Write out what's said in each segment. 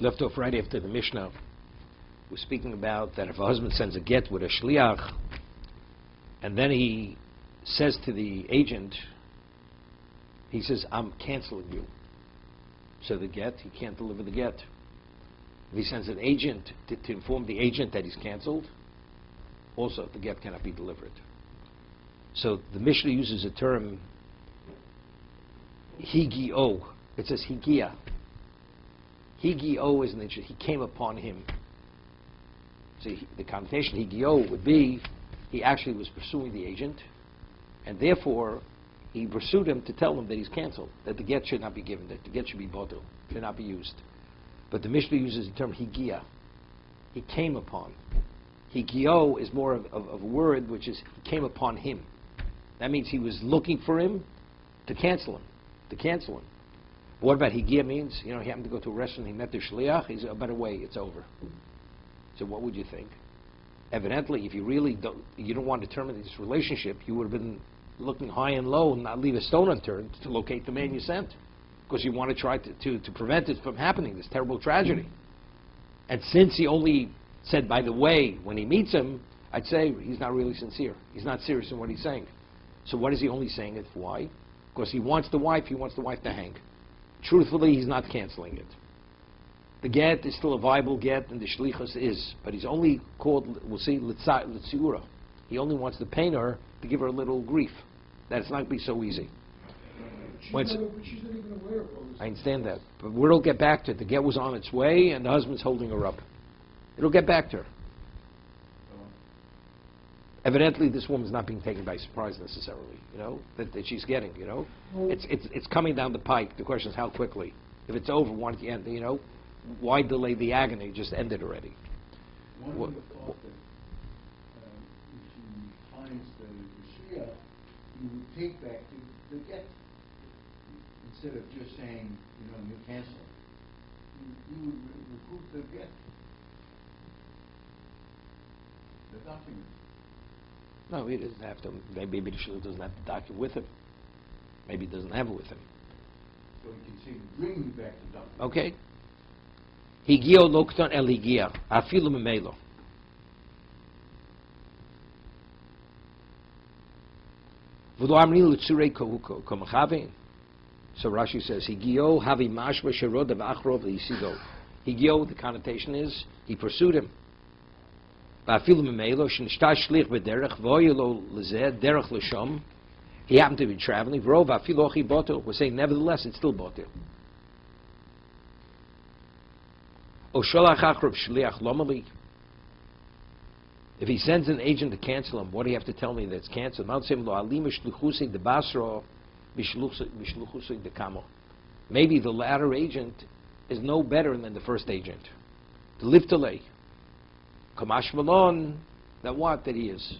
left off right after the Mishnah. We're speaking about that if a husband sends a get with a shliach, and then he says to the agent, he says, I'm canceling you. So the get, he can't deliver the get. If he sends an agent to inform the agent that he's canceled, also the get cannot be delivered. So the Mishnah uses a term, higio. It says higia. Higio is an interest. He came upon him. See, the connotation higio would be he actually was pursuing the agent, and therefore he pursued him to tell him that he's canceled, that the get should not be given, that the get should be botel, should not be used. But the Mishnah uses the term higia. He came upon. Higio is more of a word which is he came upon him. That means he was looking for him to cancel him. What about higia means? He happened to go to a restaurant, he met the shliach, he said, oh, by the way, it's over. So what would you think? Evidently, if you really don't want to terminate this relationship, you would have been looking high and low and not leave a stone unturned to locate the man you sent. Because you want to try to prevent it from happening, this terrible tragedy. And since he only said, by the way, when he meets him, I'd say he's not really sincere. He's not serious in what he's saying. So what is he only saying it for? Why? Because he wants the wife to hang. Truthfully, he's not canceling it. The get is still a viable get, and the shlichus is, but he's only called, we'll see, litziura. He only wants the painter to give her a little grief, that it's not going to be so easy. She's not even aware of all this. I understand that, but we'll get back to it. The get was on its way, and the husband's holding her up. It'll get back to her. Evidently, this woman's not being taken by surprise necessarily. That she's getting. It's coming down the pike. The question is how quickly. If it's over, why don't you end? Why delay the agony? Just end it already. One would have thought that if she finds the shia, you would take back the get instead of just saying, you cancel. You would recoup the get, the document. No, he doesn't have to. Maybe the shliach doesn't have the document with him. Maybe he doesn't have it with him. So he can say, bring me back the document. Okay. Higio lokton el higia, afilu memelo. V'lo amrin l'tzurei komachavin. So Rashi says, Higio havi mashma sherod v'achrov l'yisigo. Higio, the connotation is, he pursued him. V'afilu memelo, shenishta shlich b'derech, v'oyelo l'zeh, derech l'shom. He happened to be traveling. V'ro v'afilu ochi botel. We're saying, nevertheless, it's still botel. If he sends an agent to cancel him, what do you have to tell me that's canceled? Maybe the latter agent is no better than the first agent. The liftale. Kamash Malon, that what? That he is.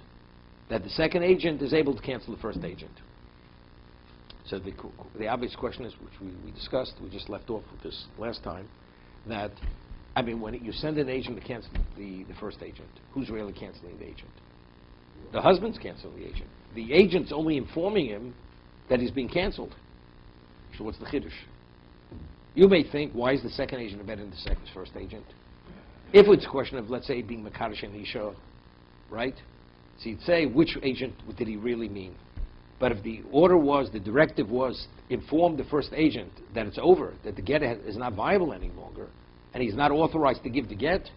That the second agent is able to cancel the first agent. So the obvious question is, which we discussed, we just left off with this last time, that when you send an agent to cancel the first agent, who's really canceling the agent? The husband's canceling the agent. The agent's only informing him that he's being canceled. So what's the chiddush? You may think, why is the second agent better than the first agent? If it's a question of, let's say, being Makadosh and Isha, right? So you'd say, which agent did he really mean? But if the order was, the directive was, inform the first agent that it's over, that the get is not viable any longer, and he's not authorized to give the get,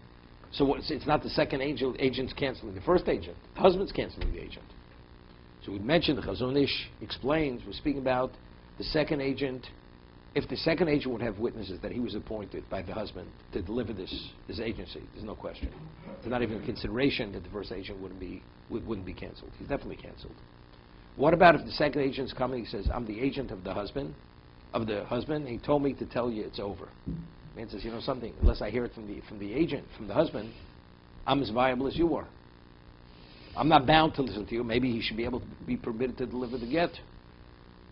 so it's not the second agent's canceling the first agent. The husband's canceling the agent. So we mentioned, the Chazon Ish explains, we're speaking about the second agent. If the second agent would have witnesses that he was appointed by the husband to deliver this agency, there's no question. There's not even a consideration that the first agent wouldn't be canceled. He's definitely canceled. What about if the second agent's coming, he says, I'm the agent of the husband, and he told me to tell you it's over. The man says, something, unless I hear it from the agent, from the husband, I'm as viable as you are. I'm not bound to listen to you. Maybe he should be able to be permitted to deliver the get.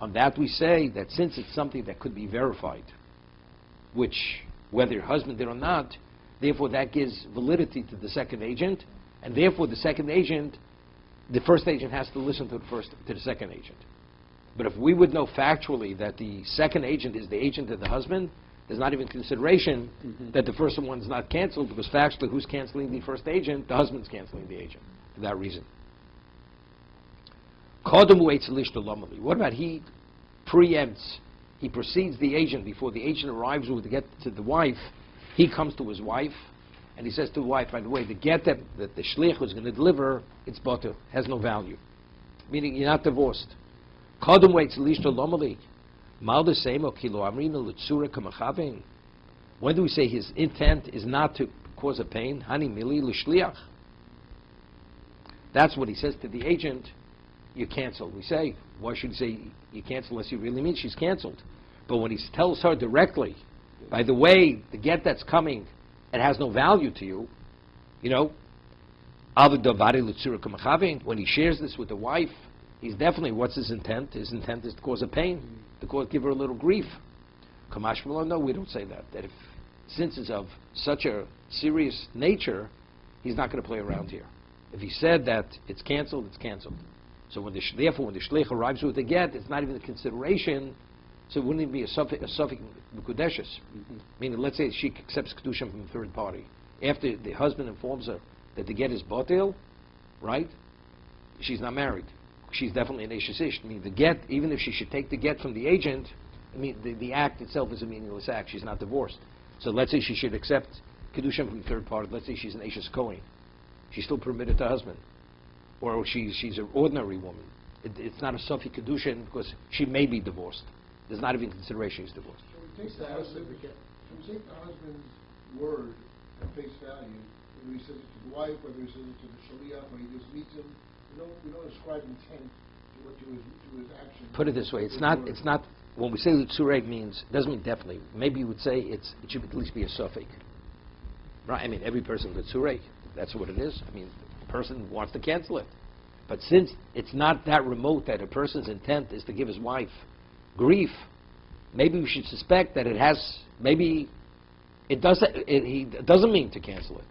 On that we say that since it's something that could be verified, which whether your husband did or not, therefore that gives validity to the second agent, and therefore the first agent has to listen to the second agent. But if we would know factually that the second agent is the agent of the husband, there's not even consideration that the first one's not canceled, because factually, who's canceling the first agent? The husband's canceling the agent for that reason. What about he preempts, he precedes the agent before the agent arrives to get to the wife? He comes to his wife and he says to the wife, by the way, the get that the shliach was going to deliver, it's batel, has no value. Meaning you're not divorced. When do we say his intent is not to cause a pain? That's what he says to the agent. You cancel. We say, why should he say you cancel unless you really mean she's canceled? But when he tells her directly, by the way, the get that's coming, it has no value to you, when he shares this with the wife, he's definitely, what's his intent? His intent is to cause a pain, to give her a little grief. Kamash Malon, no, we don't say that. That since it's of such a serious nature, he's not going to play around here. If he said that it's canceled, it's canceled. So therefore, when the shliach arrives with the get, it's not even a consideration. So it wouldn't even be a suffix mekudeshes. Meaning, let's say she accepts kedusha from a third party. After the husband informs her that the get is batil, right? She's not married. She's definitely an eshes ish. I mean, the get, even if she should take the get from the agent, I mean, the act itself is a meaningless act. She's not divorced. So let's say she should accept kedusha from a third party. Let's say she's an eshes kohen. She's still permitted to husband. Or she's an ordinary woman. It's not a suffix kedusha because she may be divorced. There's not even consideration she's divorced. So we take the husband's word at face value, whether he says it to the wife, whether he says it to the shaliach, or he just meets him. We don't ascribe intent to his action. Put it this way: it's not. When we say l'tzureg means, doesn't mean definitely. Maybe you would say it should at least be a suffix, right? I mean, every person l'tzureg. That's what it is. I mean, the person wants to cancel it, but since it's not that remote that a person's intent is to give his wife grief, maybe we should suspect that it has. Maybe it doesn't. He doesn't mean to cancel it.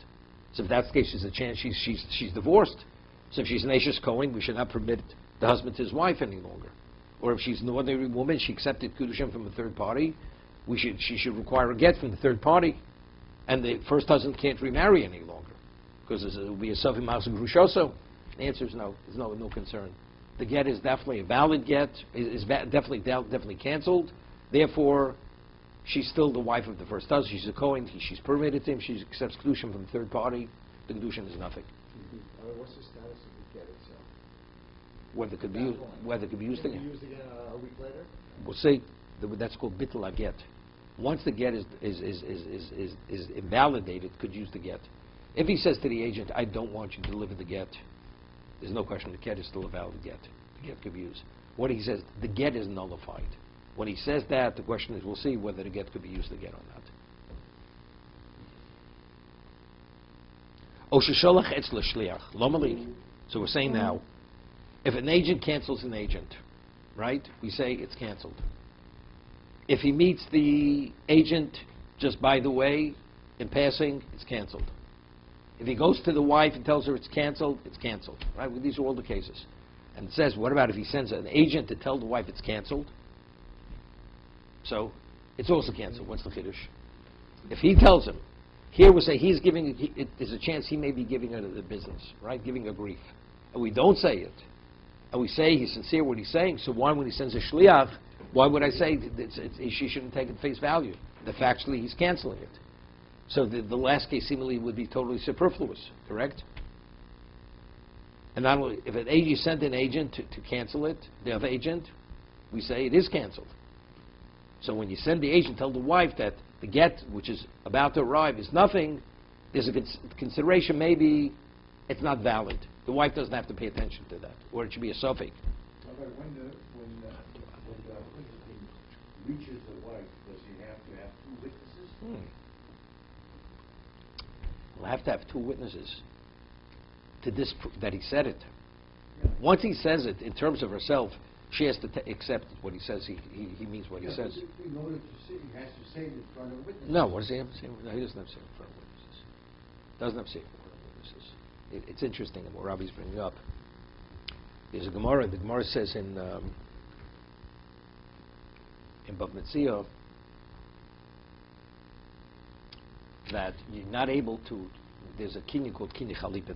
So if that's the case, there's a chance she's divorced. So if she's an eshes kohen, we should not permit the husband to his wife any longer. Or if she's an ordinary woman, she accepted kedusha from a third party, she should require a get from the third party, and the first husband can't remarry any longer because it will be a safim mas grushoso. The answer is no. There's no concern. The get is definitely a valid get. Is definitely canceled. Therefore, she's still the wife of the first husband. She's a kohen. She's permitted to him. She accepts kedusha from the third party. The kedusha is nothing. What's the status of the get itself? Whether it could be used again. Used again a week later? We'll say that's called bittul get. Once the get is invalidated, could use the get. If he says to the agent, "I don't want you to deliver the get," there's no question the get is still a valid get. The get could be used. What he says, the get is nullified. When he says that, the question is, we'll see whether the get could be used again or not. So we're saying now, if an agent cancels an agent, right, we say it's canceled. If he meets the agent just by the way, in passing, it's canceled. If he goes to the wife and tells her it's canceled, right? Well, these are all the cases. And it says, what about if he sends an agent to tell the wife it's canceled? So, it's also canceled. What's the chiddush? If he tells him, here we say there's a chance he may be giving her the business, right? Giving her grief. And we don't say it. And we say he's sincere what he's saying, so why, when he sends a shliach, why would I say she shouldn't take it face value? The factually he's canceling it. So the last case seemingly would be totally superfluous, correct? And not only, if you send an agent to cancel it, the other agent, we say it is canceled. So when you send the agent, tell the wife that the get, which is about to arrive, is nothing, there's a consideration maybe it's not valid. The wife doesn't have to pay attention to that, or it should be a suffix. When the reaches the wife, does he have to have two witnesses? We'll have to have two witnesses to that he said it. Yeah. Once he says it in terms of herself, she has to accept what he says. He means what he says. In order to say, he has to say it in front of witnesses. No, what does he have to say? No, he doesn't have to say it in front of witnesses. Doesn't have to say it in front of witnesses. It's interesting, and what Rabbi's bringing up. There's a Gemara. The Gemara says in Bab Metzia, that you're not able to. There's a kinyan called kinyan chalipin.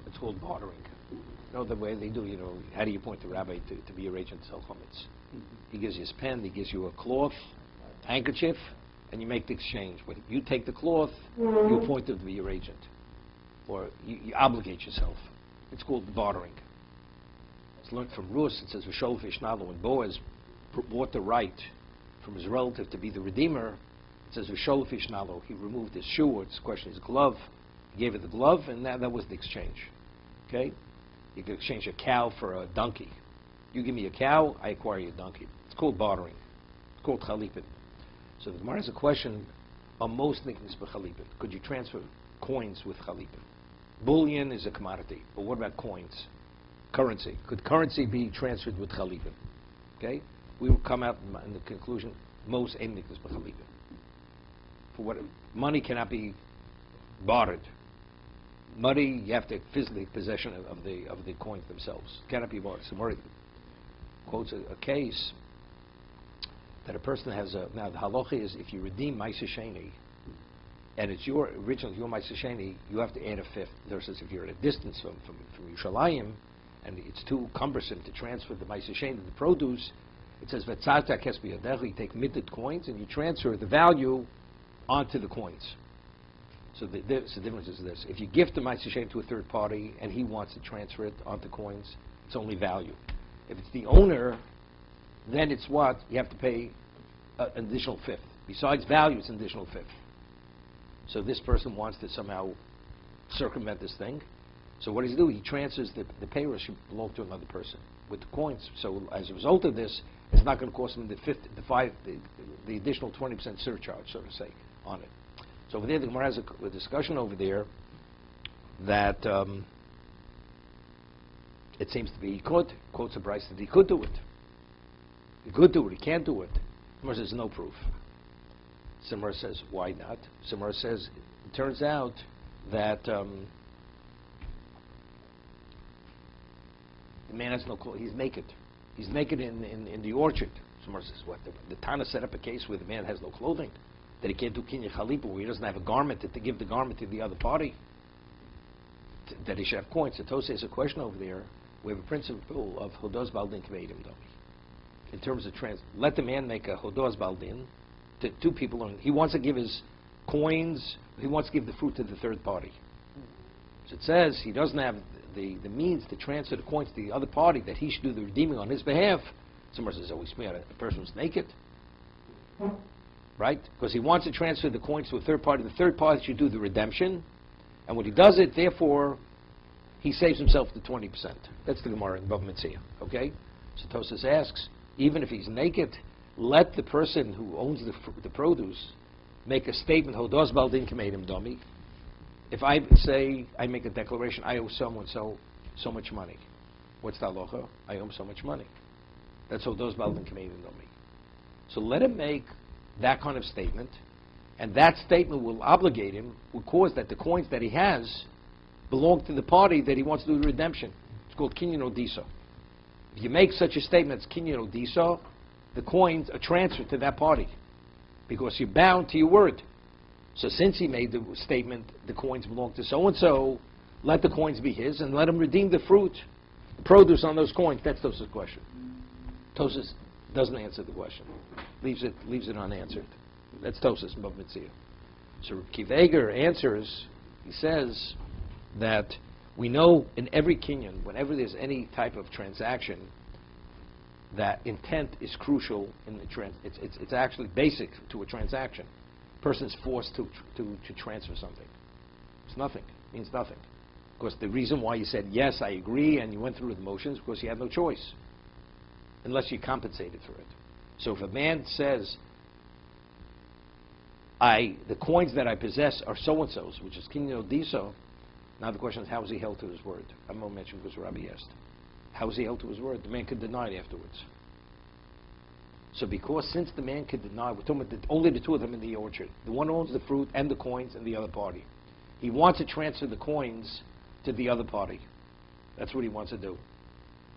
It's called bartering. You know the way they do. How do you appoint the rabbi to be your agent to sell chametz? He gives you his pen. He gives you a cloth, handkerchief, and you make the exchange. When you take the cloth, you appoint him to be your agent, or you obligate yourself. It's called bartering. It's learned from Rus. It says v'shol fishnalo. When Boaz bought the right from his relative to be the redeemer, it says v'shol fishnalo. He removed his shoe, or it's question his glove. He gave it the glove, and that was the exchange. Okay, you could exchange a cow for a donkey. You give me a cow, I acquire you a donkey. It's called bartering. It's called chalipin. So the Gemara has a question on most things for chalipin. Could you transfer coins with chalipin? Bullion is a commodity, but what about coins? Currency. Could currency be transferred with chalipin? Okay? We will come out in the conclusion, most endings for chalipin. For what money cannot be bartered. Money, you have to physically possession of the coins themselves. Cannot be bartered. So Murray quotes a case that a person has now the halacha is if you redeem Ma'aseh Sheni and it's your Ma'aseh Sheni, you have to add a fifth. Versus if you're at a distance from Yerushalayim and it's too cumbersome to transfer the Ma'aseh Sheni, the produce, it says v'tzarta kes b'yadecha, you take minted coins and you transfer the value onto the coins. So the difference is this: if you gift the Ma'aseh Sheni to a third party and he wants to transfer it onto coins, it's only value. If it's the owner, then it's what? You have to pay an additional fifth. Besides value, it's an additional fifth. So this person wants to somehow circumvent this thing. So what does he do? He transfers the payroll should belong to another person with the coins. So as a result of this, it's not going to cost him the additional 20% surcharge, so to say, on it. So over there, the Gemara has a discussion over there that it seems to be he could, quotes a Bryce that he could do it. He could do it, he can't do it. Gemara says no proof. Gemara says, why not? Gemara says, it turns out that the man has no clothes, he's naked. He's naked in the orchard. Gemara says, what? The Tana set up a case where the man has no clothing, that he can't do kinyan chalipa, where he doesn't have a garment to give the garment to the other party, that he should have coins. So Tosei has a question over there. We have a principle of hodos baldin k'meidim domi. In terms of let the man make a hodos baldin to two people. He wants to give his coins. He wants to give the fruit to the third party. So it says he doesn't have the means to transfer the coins to the other party that he should do the redeeming on his behalf. Someone says, "Oh, a person's naked." Right? Because he wants to transfer the coins to a third party. The third party should do the redemption. And when he does it, therefore, he saves himself the 20%. That's the Gemara in Bava Metzia. Okay? So Tosas asks, even if he's naked, let the person who owns the produce make a statement, Hodos Baldin K'meidim Domi. If I say, I make a declaration, I owe someone so much money. What's the halacha? I owe him so much money. That's Hodos Baldin K'meidim Domi. So let him make that kind of statement, and that statement will obligate him, will cause that the coins that he has belong to the party that he wants to do the redemption. It's called kinyan odiso. If you make such a statement as kinyan odiso, the coins are transferred to that party because you're bound to your word. So since he made the statement, the coins belong to so-and-so, let the coins be his and let him redeem the fruit, the produce on those coins. That's Tosas' question. Tosas doesn't answer the question. Leaves it unanswered. That's Tosas in Bava Metzia. So Kiv Eger answers, he says that we know in every kinyan, whenever there's any type of transaction, that intent is crucial in the it's actually basic to a transaction. A person's forced to transfer something. It's nothing. It means nothing. Because the reason why you said, yes, I agree, and you went through the motions, because you had no choice. Unless you compensated for it. So if a man says, the coins that I possess are so-and-so's, which is kinyan odiso, now the question is, how is he held to his word? I'm going to mention because Rabbi asked. How is he held to his word? The man could deny it afterwards. So since the man could deny, we're talking about only the two of them in the orchard. The one who owns the fruit and the coins and the other party. He wants to transfer the coins to the other party. That's what he wants to do.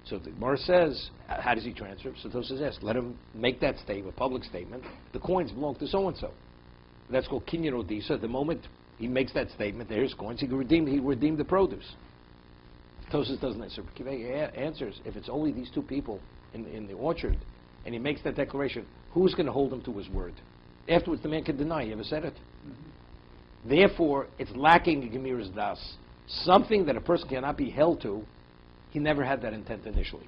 So the Gemara says, how does he transfer? So Tosas says, let him make that statement, a public statement. The coins belong to so-and-so. That's called kinyan odisa. The moment he makes that statement, there's coins. He redeemed the produce. Tosas doesn't answer. He answers, if it's only these two people in the orchard, and he makes that declaration, who's going to hold him to his word? Afterwards, the man can deny he ever said it. Therefore, it's lacking in Gemira's das. Something that a person cannot be held to, he never had that intent initially.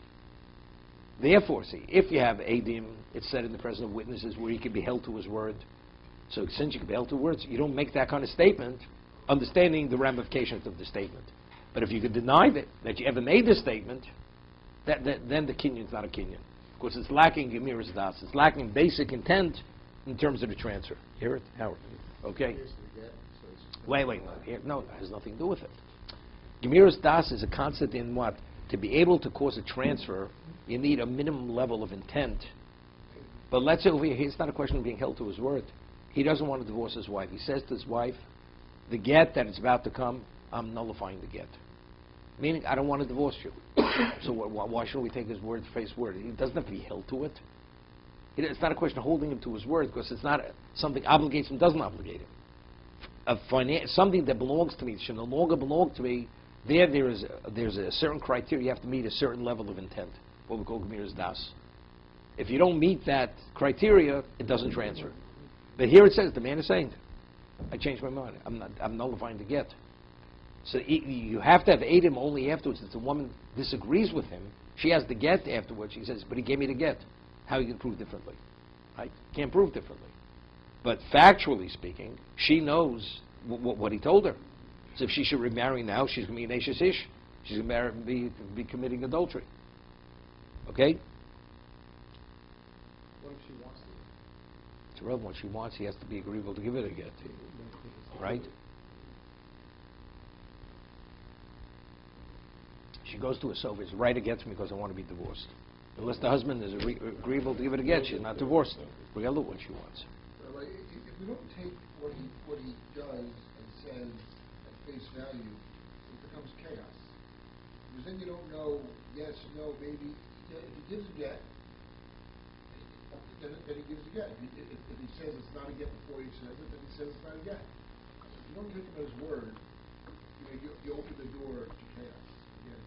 Therefore, see, if you have Adim, it's said in the presence of witnesses where he can be held to his word. So since you can be held to words, you don't make that kind of statement, understanding the ramifications of the statement. But if you could deny that you ever made this statement, then the kinyan is not a kinyan. Of course, it's lacking Gemira's das. It's lacking basic intent in terms of the transfer. Hear it? Howard? Okay? Wait. No, it has nothing to do with it. Gemira's das is a concept in what? To be able to cause a transfer, you need a minimum level of intent. But let's say over here, it's not a question of being held to his word. He doesn't want to divorce his wife. He says to his wife, the get that is about to come, I'm nullifying the get. Meaning, I don't want to divorce you. So why shouldn't we take his word, face word? He doesn't have to be held to it. It's not a question of holding him to his word, because it's not something obligates him, doesn't obligate him. Something that belongs to me, should no longer belong to me, there's a certain criteria. You have to meet a certain level of intent, what we call Gemira's das. If you don't meet that criteria, it doesn't transfer. But here it says, the man is saying, I changed my mind. I'm nullifying the get. So you have to have Adam only afterwards. If the woman disagrees with him, she has the get afterwards. She says, but he gave me the get. How you can prove differently? Right? Can't prove differently. But factually speaking, she knows what he told her. So if she should remarry now, she's going to be an Ashes Ish. She's going to be committing adultery. Okay? What if she wants to? It's irrelevant what she wants. He has to be agreeable to give it a get. Right? She goes to a sofa, it's right against me because I want to be divorced. Unless the husband is agreeable to give it a get, she's not divorced. Regardless of what she wants. If we don't take what he does and says at face value, it becomes chaos. Because then you don't know, yes, no, maybe. If he gives a get, then he gives a get. If he says it's not a get before he says it, then he says it's not a get. If you don't take him at his word, you open the door to chaos. Again.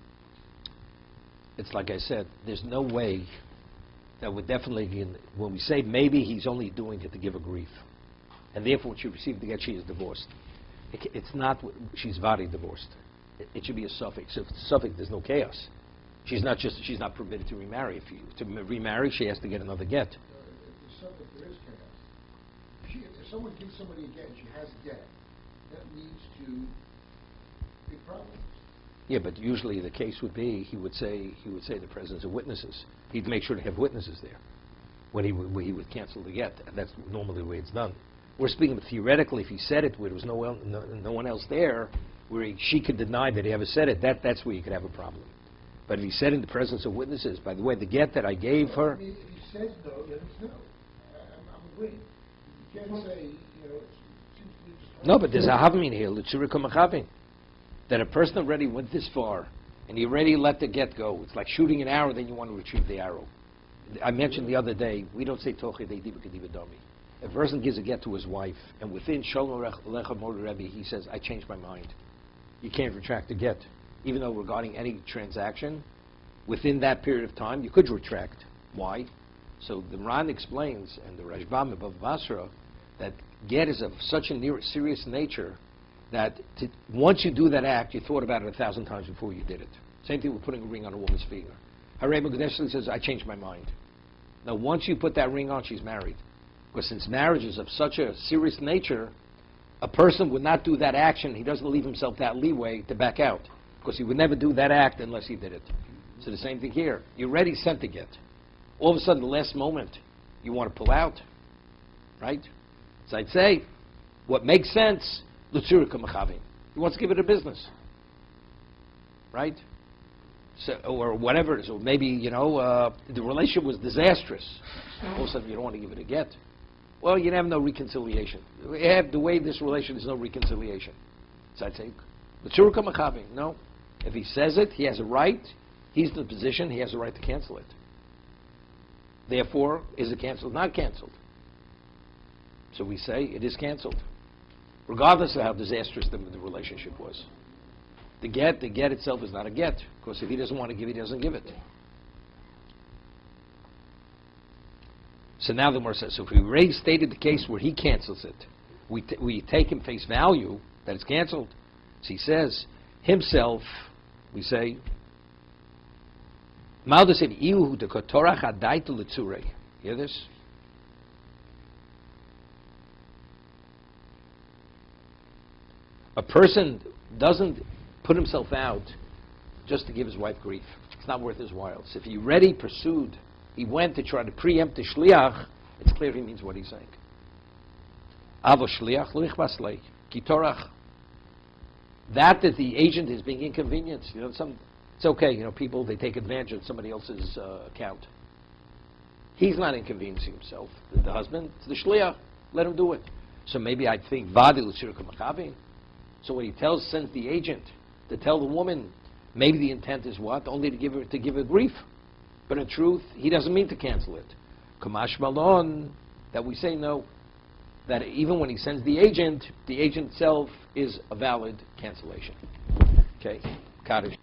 It's like I said, there's no way that would definitely, when we say maybe he's only doing it to give a grief, and therefore when she received the get, she is divorced. It's not, she's vadi divorced. It should be a suffix. So if it's a suffix, there's no chaos. She's not permitted to remarry. To remarry, she has to get another get. If there is chaos. If someone gives somebody a get and she has a get, that leads to big problems. Yeah, but usually the case would be he would say in the presence of witnesses. He'd make sure to have witnesses there when he would cancel the get. And that's normally the way it's done. We're speaking theoretically. If he said it where there was no one else there, where she could deny that he ever said it, that's where you could have a problem. But if he said in the presence of witnesses, by the way, the get that I gave her. I mean, if he says no, then it's no. I'm agreeing. You can't say, it seems to me just. No, but there's a havmin here, l'tzurika machavin. That a person already went this far, and he already let the get go. It's like shooting an arrow, then you want to retrieve the arrow. I mentioned the other day, we don't say tochi de'diva kediva domi. A person gives a get to his wife, and within Shalom Alecha Mordor Rebbe, he says, I changed my mind. You can't retract the get. Even though regarding any transaction, within that period of time, you could retract. Why? So the Ran explains, and the Rashbam above Basra, that get is of such a serious nature that once you do that act, you thought about it 1,000 times before you did it. Same thing with putting a ring on a woman's finger. Harei Mekudeshli says, I changed my mind. Now, once you put that ring on, she's married. Because since marriage is of such a serious nature, a person would not do that action. He doesn't leave himself that leeway to back out. Because he would never do that act unless he did it. So the same thing here. You already sent the get. All of a sudden, the last moment, you want to pull out. Right? So I'd say, what makes sense, l'tzurika machavin. He wants to give it a business. Right? So, or whatever it is. Or maybe, the relationship was disastrous. All of a sudden, you don't want to give it a get. Well, you have no reconciliation. The way this relation is no reconciliation. So I'd say, l'tzurika machavin. No. If he says it, he has a right. He's in the position, he has a right to cancel it. Therefore, is it canceled? Not canceled. So we say it is canceled, regardless of how disastrous the relationship was. The get itself is not a get, because if he doesn't want to give, he doesn't give it. So now the Gemara says, so if we already stated the case where he cancels it, we take him face value that it's canceled. So he says himself, we say, hear this? A person doesn't put himself out just to give his wife grief. It's not worth his while. So if he already pursued, he went to try to preempt the shliach, it's clear he means what he's saying. Avo shliach lo yichbas lei, ki torach. That the agent is being inconvenienced. It's okay. People, they take advantage of somebody else's account. He's not inconveniencing himself. The husband, it's the shliach. Let him do it. So maybe I think vadi l'shirka machavi. So when he sends the agent to tell the woman, maybe the intent is what? Only to give her grief. But in truth, he doesn't mean to cancel it. Kamash malon, that we say no. That even when he sends the agent itself is a valid cancellation. Okay, Kaddish.